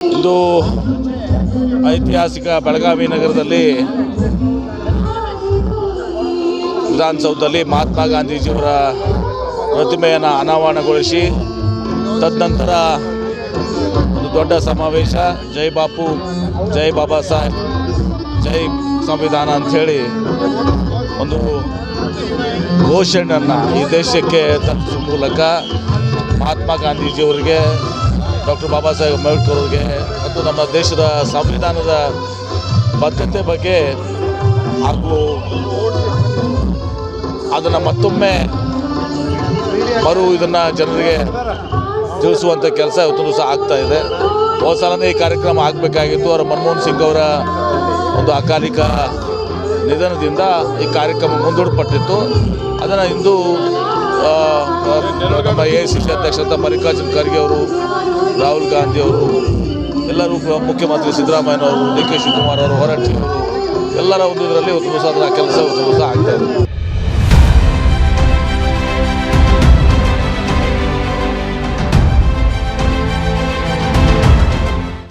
ಇಂದು ಐತಿಹಾಸಿಕ ಬೆಳಗಾವಿ ನಗರದಲ್ಲಿ ವಿಧಾನಸೌಧದಲ್ಲಿ ಮಹಾತ್ಮ ಗಾಂಧೀಜಿಯವರ ಪ್ರತಿಮೆಯನ್ನು ಅನಾವರಣಗೊಳಿಸಿ ತದನಂತರ ಒಂದು ದೊಡ್ಡ ಸಮಾವೇಶ ಜೈ ಬಾಪು, ಜೈ ಬಾಬಾ ಸಾಹೇಬ್, ಜೈ ಸಂವಿಧಾನ ಅಂಥೇಳಿ ಒಂದು ಘೋಷಣೆಯನ್ನು ಈ ದೇಶಕ್ಕೆ ತಲುಪಿಸುವ ಮೂಲಕ ಮಹಾತ್ಮ ಗಾಂಧೀಜಿಯವರಿಗೆ, ಡಾಕ್ಟರ್ ಬಾಬಾ ಸಾಹೇಬ್ ಅಂಬೇಡ್ಕರ್ ಅವರಿಗೆ ಮತ್ತು ನಮ್ಮ ದೇಶದ ಸಂವಿಧಾನದ ಬದ್ಧತೆ ಬಗ್ಗೆ ಹಾಗೂ ಅದನ್ನು ಮತ್ತೊಮ್ಮೆ ಇದನ್ನು ಜನರಿಗೆ ತಿಳಿಸುವಂಥ ಕೆಲಸ ಇವತ್ತೊಂದು ಸಹ ಆಗ್ತಾಯಿದೆ. ಹೋದ ಸಲನೇ ಈ ಕಾರ್ಯಕ್ರಮ ಆಗಬೇಕಾಗಿತ್ತು. ಅವರ ಮನಮೋಹನ್ ಸಿಂಗ್ ಅವರ ಒಂದು ಅಕಾಲಿಕ ನಿಧನದಿಂದ ಈ ಕಾರ್ಯಕ್ರಮ ಮುಂದೂಡಲ್ಪಟ್ಟಿತ್ತು. ಅದನ್ನು ಇಂದು ನಮ್ಮ AICC ಅಧ್ಯಕ್ಷರಾದ ಮಲ್ಲಿಕಾರ್ಜುನ ಖರ್ಗೆ ಅವರು, ರಾಹುಲ್ ಗಾಂಧಿ ಅವರು, ಎಲ್ಲರೂ ಮುಖ್ಯಮಂತ್ರಿ ಸಿದ್ದರಾಮಯ್ಯನವರು, DK ಶಿವಕುಮಾರ್ ಅವರು, ಹೊರಟ್ಟಿ ಅವರು ಎಲ್ಲರ ಒಂದು ಇದರಲ್ಲಿ ಇವತ್ತು ಸಹ ಅದರ ಕೆಲಸ ಇವತ್ತು ಸಹ ಆಗ್ತಾಯಿದೆ.